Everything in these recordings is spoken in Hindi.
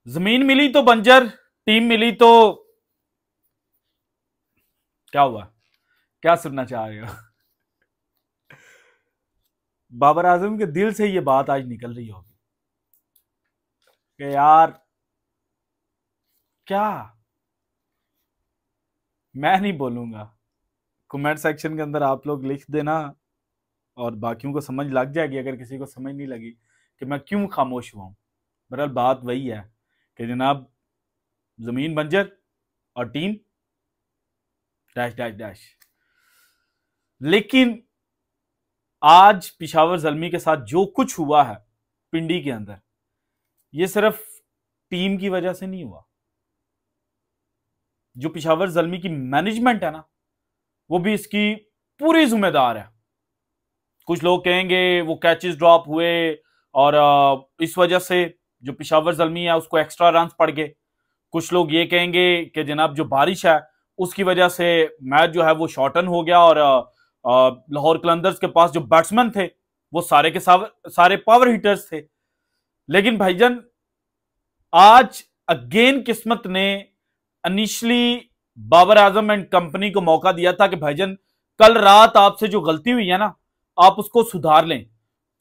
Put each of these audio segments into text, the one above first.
जमीन मिली तो बंजर, टीम मिली तो क्या हुआ? क्या सुनना चाह रहे हो? बाबर आजम के दिल से ये बात आज निकल रही होगी कि यार क्या, मैं नहीं बोलूंगा। कमेंट सेक्शन के अंदर आप लोग लिख देना और बाकियों को समझ लग जाएगी, अगर किसी को समझ नहीं लगी कि मैं क्यों खामोश हुआ हूं। बहरहाल बात वही है कि जनाब, जमीन बंजर और टीम डैश डैश डैश। लेकिन आज पिशावर जल्मी के साथ जो कुछ हुआ है पिंडी के अंदर, ये सिर्फ टीम की वजह से नहीं हुआ। जो पिशावर जल्मी की मैनेजमेंट है ना, वो भी इसकी पूरी जिम्मेदार है। कुछ लोग कहेंगे वो कैचेस ड्रॉप हुए और इस वजह से जो पिशावर जल्मी है उसको एक्स्ट्रा रन पड़ गए। कुछ लोग ये कहेंगे कि जनाब जो बारिश है उसकी वजह से मैच जो है वो शॉर्टन हो गया और लाहौर कलंदर्स के पास जो बैट्समैन थे वो सारे के सारे पावर हिटर्स थे। लेकिन भाईजान, आज अगेन किस्मत ने initially Babar Azam and company को मौका दिया था कि भाईजान कल रात आपसे जो गलती हुई है ना, आप उसको सुधार लें।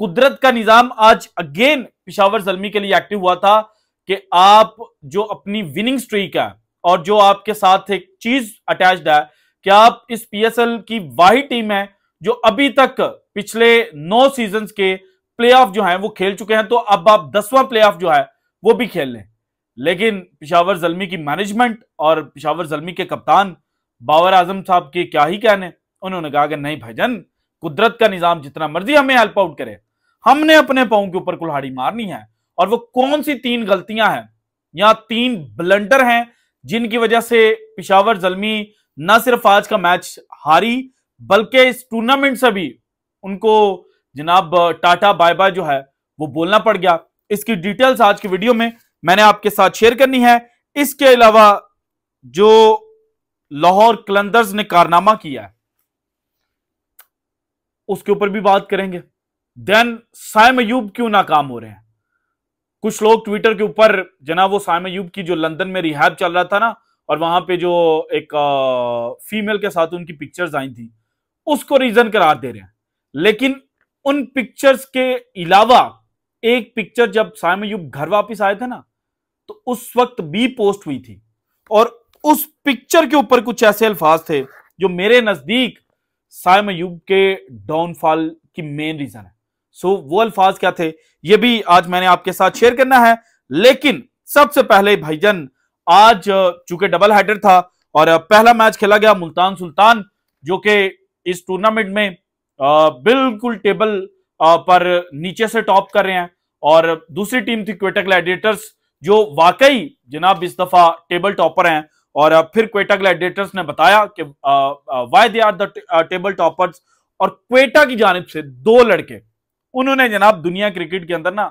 कुदरत का निजाम आज अगेन पिशावर जल्मी के लिए एक्टिव हुआ था कि आप जो अपनी विनिंग स्ट्रीक है और जो आपके साथ एक चीज अटैच्ड है कि आप इस पीएसएल की वाही टीम है जो अभी तक पिछले 9 सीजन्स के प्लेऑफ जो है वो खेल चुके हैं, तो अब आप 10वां प्लेऑफ जो है वो भी खेल लें। लेकिन पिशावर जल्मी की मैनेजमेंट और पिशावर जल्मी के कप्तान बाबर आजम साहब के क्या ही कहने, उन्होंने कहा कि नहीं भाईजान, कुदरत का निजाम जितना मर्जी हमें हेल्प आउट करे, हमने अपने पांव के ऊपर कुल्हाड़ी मारनी है। और वो कौन सी 3 गलतियां हैं या 3 ब्लंडर हैं जिनकी वजह से पिशावर जल्मी न सिर्फ आज का मैच हारी, बल्कि इस टूर्नामेंट से भी उनको जनाब टाटा बाय बाय जो है वो बोलना पड़ गया। इसकी डिटेल्स आज की वीडियो में मैंने आपके साथ शेयर करनी है। इसके अलावा जो लाहौर कलंदर्स ने कारनामा किया है उसके ऊपर भी बात करेंगे। देन साइम अयूब क्यों नाकाम हो रहे हैं। कुछ लोग ट्विटर के ऊपर जनाब वो साइम अयूब की जो लंदन में रिहैब चल रहा था ना, और वहां पे जो एक फीमेल के साथ उनकी पिक्चर्स आई थी उसको रीजन करार दे रहे हैं। लेकिन उन पिक्चर्स के अलावा एक पिक्चर जब साइम अयूब घर वापस आए थे ना, तो उस वक्त भी पोस्ट हुई थी और उस पिक्चर के ऊपर कुछ ऐसे अल्फाज थे जो मेरे नजदीक साइम अयूब के डाउनफॉल की मेन रीजन है। सो वो अल्फाज क्या थे ये भी आज मैंने आपके साथ शेयर करना है। लेकिन सबसे पहले भाईजान, आज चूंकि डबल हेडर था और पहला मैच खेला गया मुल्तान सुल्तान जो कि इस टूर्नामेंट में बिल्कुल टेबल पर नीचे से टॉप कर रहे हैं, और दूसरी टीम थी क्वेटा ग्लैडिएटर्स जो वाकई जनाब इस दफा टेबल टॉपर हैं। और फिर क्वेटा ग्लैडिएटर्स ने बताया कि why they are the table toppers, और क्वेटा की जानिब से 2 लड़के उन्होंने जनाब दुनिया क्रिकेट के अंदर ना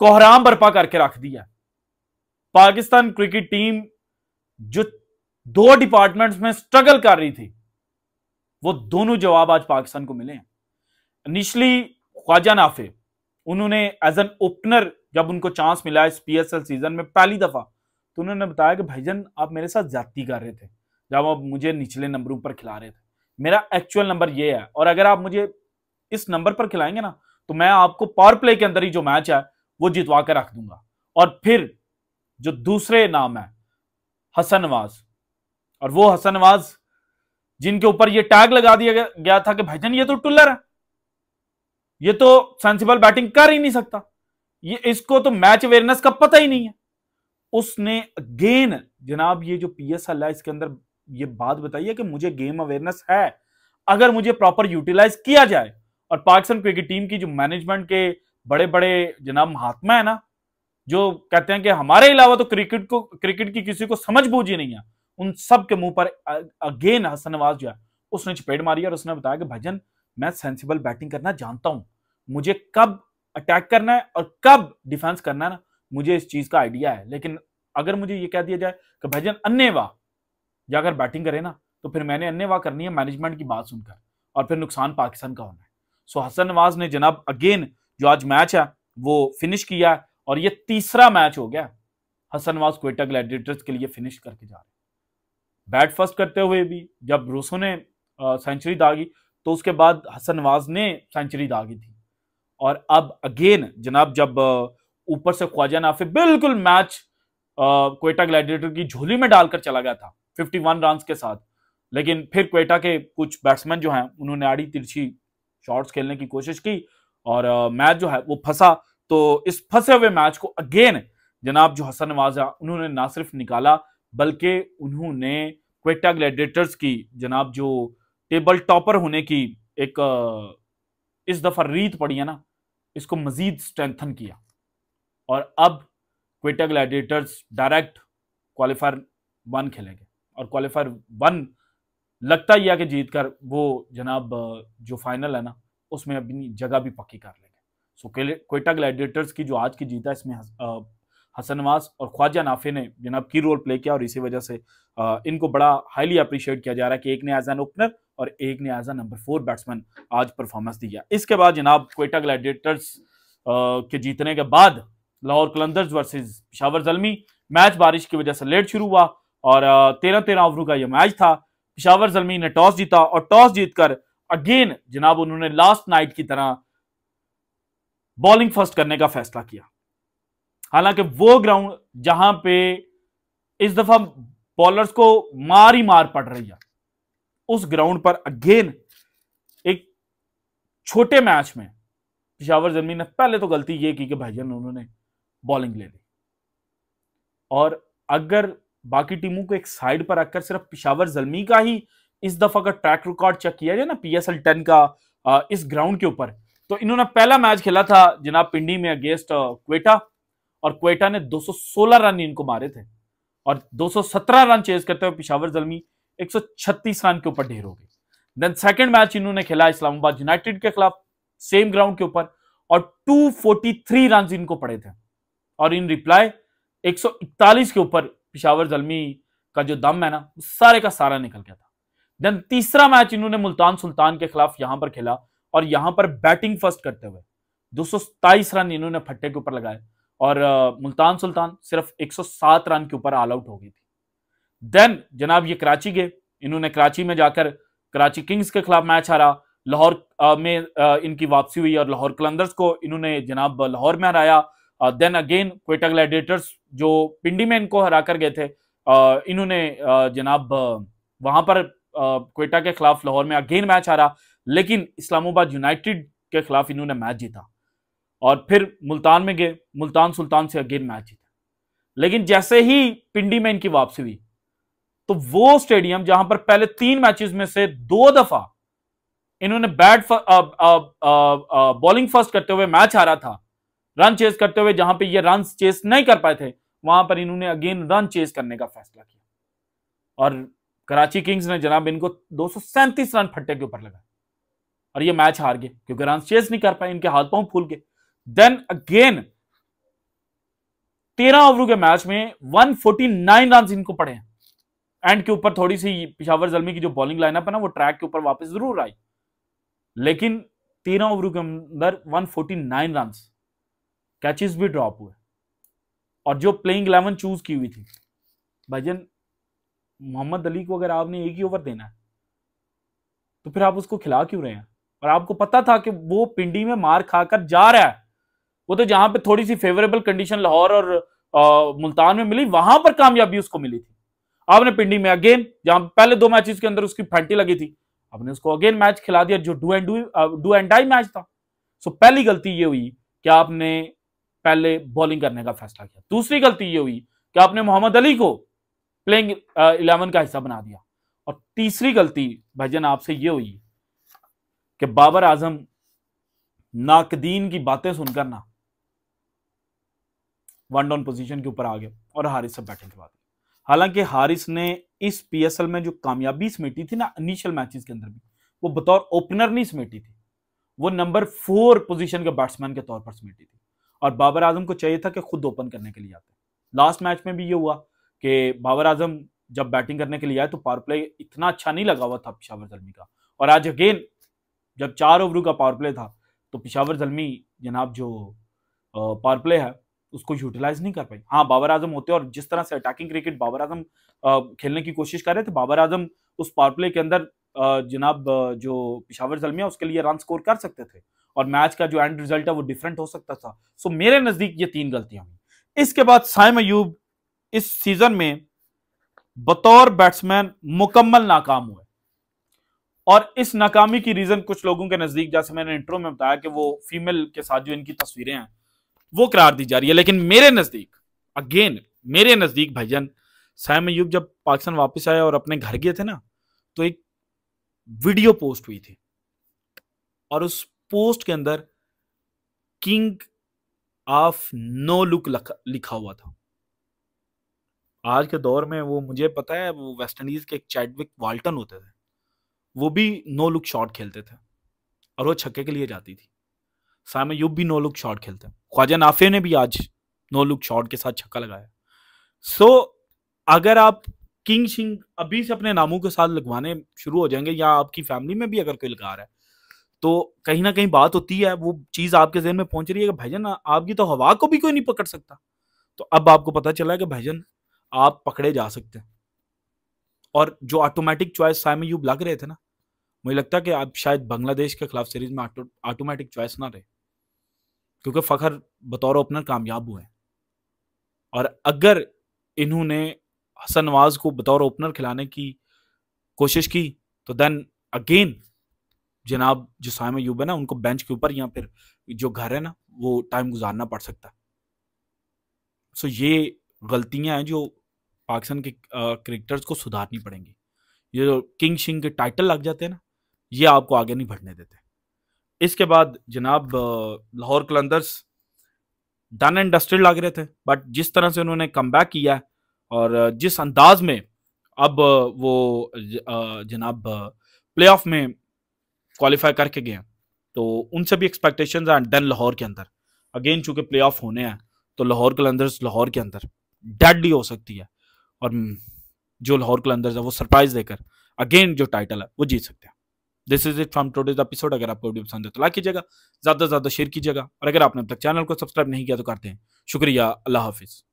कोहराम बर्पा करके रख दिया। पाकिस्तान क्रिकेट टीम जो 2 डिपार्टमेंट्स में स्ट्रगल कर रही थी, वो दोनों जवाब आज पाकिस्तान को मिले हैं। इनिशियली ख्वाजा नाफे, उन्होंने एज एन ओपनर जब उनको चांस मिला इस पीएसएल सीजन में पहली दफा, तो उन्होंने बताया कि भाईजान आप मेरे साथ ज्यादती कर रहे थे जब आप मुझे निचले नंबरों पर खिला रहे थे। मेरा एक्चुअल नंबर ये है और अगर आप मुझे इस नंबर पर खिलाएंगे ना तो मैं आपको पावर प्ले के अंदर ही जो मैच है वो जितवा कर रख दूंगा। और फिर जो दूसरे नाम है हसन नवाज, और वो हसन नवाज जिनके ऊपर ये टैग लगा दिया गया था कि भाईजान ये तो टुल्लर है, ये तो सेंसिबल बैटिंग कर ही नहीं सकता, ये इसको तो मैच अवेयरनेस का पता ही नहीं है। उसने अगेन जनाब ये जो पीएसएल है इसके अंदर ये बात बताई है कि मुझे गेम अवेयरनेस है, अगर मुझे प्रॉपर यूटिलाइज किया जाए। और पाकिस्तान क्रिकेट टीम की जो मैनेजमेंट के बड़े बड़े जनाब महात्मा है ना, जो कहते हैं कि हमारे अलावा तो क्रिकेट की किसी को समझ बूझ ही नहीं है, उन सब के मुंह पर अगेन हसन नवाज जो है उसने चपेट मारी और उसने बताया कि भाईजान मैं सेंसिबल बैटिंग करना जानता हूं, मुझे कब अटैक करना है और कब डिफेंस करना है ना, मुझे इस चीज का आइडिया है। लेकिन अगर मुझे ये कह दिया जाए कि भाईजान अन्नेवाह जाकर बैटिंग करे ना, तो फिर मैंने अन्नेवाह करनी है मैनेजमेंट की बात सुनकर, और फिर नुकसान पाकिस्तान का होना है। सो हसन नवाज ने जनाब अगेन जो आज मैच है वो फिनिश किया, और ये तीसरा मैच हो गया हसन नवाज क्वेटा ग्लैडिएटर्स के लिए फिनिश करके जा रहे हैं। बैट फर्स्ट करते हुए भी जब रूसो ने सेंचुरी दागी तो उसके बाद हसन नवाज ने सेंचुरी दागी थी। और अब अगेन जनाब जब ऊपर से ख्वाजा नाफी बिल्कुल मैच क्वेटा ग्लैडिएटर की झोली में डालकर चला गया था 51 रन के साथ, लेकिन फिर क्वेटा के कुछ बैट्समैन जो हैं उन्होंने आड़ी तिरछी शॉट्स खेलने की कोशिश की और मैच जो है वो फंसा। तो इस फंसे हुए मैच को अगेन जनाब जो हसन नवाज है उन्होंने ना सिर्फ निकाला बल्कि उन्होंने क्वेटा ग्लैडिएटर्स की जनाब जो टेबल टॉपर होने की एक इस दफा रीत पड़ी है ना, इसको मजीद स्ट्रेंथन किया और अब क्वेटा ग्लैडिएटर्स डायरेक्ट क्वालिफायर 1 खेलेंगे और क्वालिफायर 1 लगता ही है कि जीतकर वो जनाब जो फाइनल है ना उसमें अपनी जगह भी पक्की कर लेंगे। सो क्वेटा ग्लैडिएटर्स की जो आज की जीत है इसमें हसन नवाज और ख्वाजा नाफे ने जनाब की रोल प्ले किया और इसी वजह से इनको बड़ा हाईली अप्रिशिएट किया जा रहा है कि एक ने एज एन ओपनर और एक ने एज ए नंबर 4 बैट्समैन आज परफॉर्मेंस दिया। इसके बाद जनाब क्वेटा ग्लैडिएटर्स के जीतने के बाद लाहौर कलंदर्स वर्सेस पेशावर ज़ल्मी मैच बारिश की वजह से लेट शुरू हुआ और 13-13 ओवरों का यह मैच था। पेशावर ज़ल्मी ने टॉस जीता और टॉस जीतकर अगेन जनाब उन्होंने लास्ट नाइट की तरह बॉलिंग फर्स्ट करने का फैसला किया। हालांकि वो ग्राउंड जहां पे इस दफा बॉलर्स को मार ही मार पड़ रही है, उस ग्राउंड पर अगेन एक छोटे मैच में पेशावर ज़ल्मी ने पहले तो गलती ये की कि भाईजान उन्होंने बॉलिंग ले ली और अगर बाकी टीमों को एक साइड पर रखकर सिर्फ पेशावर ज़ल्मी का ही इस दफा का ट्रैक रिकॉर्ड चेक किया जाए ना PSL 10 का इस ग्राउंड के ऊपर, तो इन्होंने पहला मैच खेला था जनाब पिंडी में अगेंस्ट क्वेटा और क्वेटा ने 216 रन इनको मारे थे और 217 रन चेज करते हुए पेशावर ज़ल्मी 136 रन के ऊपर ढेर हो गए। देन सेकंड मैच इन्होंने खेला इस्लामाबाद यूनाइटेड के खिलाफ सेम ग्राउंड के ऊपर और 243 रन इनको पड़े थे और इन रिप्लाई 141 के ऊपर पेशावर ज़ल्मी का जो दम है ना सारे का सारा निकल गया था। देन तीसरा मैच इन्होंने मुल्तान सुल्तान के खिलाफ यहां पर खेला और यहां पर बैटिंग फर्स्ट करते हुए 227 रन इन्होंने फट्टे के ऊपर लगाए और मुल्तान सुल्तान सिर्फ 107 रन के ऊपर ऑल आउट हो गई थी। देन जनाब ये कराची गए, इन्होंने कराची में जाकर कराची किंग्स के खिलाफ मैच हारा, लाहौर में इनकी वापसी हुई और लाहौर कलंदर्स को इन्होंने जनाब लाहौर में हराया। देन अगेन क्वेटा ग्लैडिएटर्स जो पिंडी में इनको हरा कर गए थे, इन्होंने जनाब वहां पर क्वेटा के खिलाफ लाहौर में अगेन मैच हारा, लेकिन इस्लामाबाद यूनाइटेड के खिलाफ इन्होंने मैच जीता और फिर मुल्तान में गए, मुल्तान सुल्तान से अगेन मैच जीता। लेकिन जैसे ही पिंडी में इनकी वापसी हुई तो वो स्टेडियम जहां पर पहले 3 मैचेस में से 2 दफा इन्होंने बॉलिंग फर्स्ट करते हुए मैच हारा था, रन चेस करते हुए, जहां पे ये रन चेस नहीं कर पाए थे वहां पर इन्होंने अगेन रन चेस करने का फैसला किया और कराची किंग्स ने जनाब इनको 237 रन फट्टे के ऊपर लगाए और ये मैच हार गए क्योंकि रन चेस नहीं कर पाए, इनके हाथ पांव फूल गए। देन अगेन 13 ओवरों के मैच में 149 रन इनको पड़े हैं। एंड के ऊपर थोड़ी सी पेशावर ज़ल्मी की जो बॉलिंग लाइनअप है ना वो ट्रैक के ऊपर वापस जरूर आई, लेकिन 13 ओवरों के अंदर 149 रन, कैचेस भी ड्रॉप हुए और जो प्लेइंग 11 चूज की हुई थी भाईजान मोहम्मद अली को अगर आपने एक ही ओवर देना है तो फिर आप उसको खिला क्यों रहे हैं? और आपको पता था कि वो पिंडी में मार खाकर जा रहा है, वो तो जहां पे थोड़ी सी फेवरेबल कंडीशन लाहौर और मुल्तान में मिली वहां पर कामयाबी उसको मिली थी। आपने पिंडी में अगेन जहां पहले 2 मैचेस के अंदर उसकी फैंटी लगी थी, आपने उसको अगेन मैच खिला दिया जो डू एंड डाई मैच था। सो पहली गलती ये हुई कि आपने पहले बॉलिंग करने का फैसला किया। दूसरी गलती ये हुई कि आपने मोहम्मद अली को प्लेइंग 11 का हिस्सा बना दिया और तीसरी गलती भाईजान आपसे ये हुई कि बाबर आजम नाकदीन की बातें सुनकर ना 1 डाउन पोजीशन के ऊपर आ गए और हारिस से बैटिंग करवा दी। हालांकि हारिस ने इस PSL में जो कामयाबी समेटी थी ना इनिशियल मैचेस के अंदर भी, वो बतौर ओपनर नहीं समेटी थी, वो नंबर 4 पोजीशन के बैट्समैन के तौर पर समेटी थी और बाबर आजम को चाहिए था कि खुद ओपन करने के लिए आते। लास्ट मैच में भी ये हुआ कि बाबर आजम जब बैटिंग करने के लिए आए तो पावर प्ले इतना अच्छा नहीं लगा हुआ था पेशावर ज़ल्मी का और आज अगेन जब 4 ओवरों का पावर प्ले था तो पेशावर ज़ल्मी जनाब जो पावर प्ले है उसको यूटिलाइज नहीं कर पाई। हाँ, बाबर आजम होते और जिस तरह से अटैकिंग क्रिकेट बाबर आजम खेलने की कोशिश कर रहे थे, बाबर आजम उस पावर प्ले के अंदर जनाब जो पिशावर जलमिया उसके लिए रन स्कोर कर सकते थे और मैच का जो एंड रिजल्ट है वो डिफरेंट हो सकता था। सो मेरे नजदीक ये 3 गलतियां हुई। इसके बाद साइम अयूब इस सीजन में बतौर बैट्समैन मुकम्मल नाकाम हुए और इस नाकामी की रीजन कुछ लोगों के नजदीक, जैसे मैंने इंट्रो में बताया कि वो फीमेल के साथ जो इनकी तस्वीरें हैं वो करार दी जा रही है, लेकिन मेरे नजदीक मेरे नजदीक भाईजान साइम अयूब जब पाकिस्तान वापस आए और अपने घर गए थे ना, तो एक वीडियो पोस्ट हुई थी और उस पोस्ट के अंदर किंग ऑफ नो लुक लिखा हुआ था। आज के दौर में वो, मुझे पता है, वो वेस्ट इंडीज के एक चैडविक वाल्टन होते थे, वो भी नो लुक शॉट खेलते थे और वो छक्के के लिए जाती थी। साइम अयूब भी नो लुक शॉट खेलते हैं। ख्वाजा नाफे ने भी आज नो लुक शॉट के साथ छक्का लगाया। सो अगर आप किंग शिंग अभी से अपने नामों के साथ लगवाने शुरू हो जाएंगे, या आपकी फैमिली में भी अगर कोई लगा रहा है, तो कहीं ना कहीं बात होती है, वो चीज आपके जहन में पहुंच रही है कि भाईजान आपकी तो हवा को भी कोई नहीं पकड़ सकता। तो अब आपको पता चला है कि भाईजान आप पकड़े जा सकते हैं। और जो ऑटोमेटिक चॉइस साइम अयूब लग रहे थे ना, मुझे लगता है कि आप शायद बांग्लादेश के खिलाफ सीरीज में ऑटोमेटिक चॉइस ना रहे, क्योंकि फखर बतौर ओपनर कामयाब हुए। और अगर इन्होंने हसन नवाज को बतौर ओपनर खिलाने की कोशिश की, तो देन अगेन जनाब जो साइम अयूब है ना, उनको बेंच के ऊपर या फिर जो घर है ना, वो टाइम गुजारना पड़ सकता है। सो ये गलतियां हैं जो पाकिस्तान के क्रिकेटर्स को सुधारनी पड़ेंगी। ये जो किंग शिंग के टाइटल लग जाते हैं ना, ये आपको आगे नहीं बढ़ने देते। इसके बाद जनाब Lahore Qalandars done and dusted लग रहे थे, बट जिस तरह से उन्होंने कमबैक किया और जिस अंदाज में अब वो जनाब प्लेऑफ में क्वालिफाई करके गए, तो उनसे भी एक्सपेक्टेशंस हैं। डन लाहौर के अंदर अगेन चूंकि प्लेऑफ होने हैं, तो लाहौर कलंदर्स लाहौर के अंदर डेडली हो सकती है और जो लाहौर कलंदर्स है वो सरप्राइज देकर अगेन जो टाइटल है वो जीत सकते हैं। This is it from today's episode. अगर आपको वीडियो पसंद है तो लाइक कीजिएगा, ज्यादा से ज्यादा शेयर कीजिएगा, और अगर आपने अब तक चैनल को सब्सक्राइब नहीं किया तो करते हैं। शुक्रिया, अल्लाह हाफिज।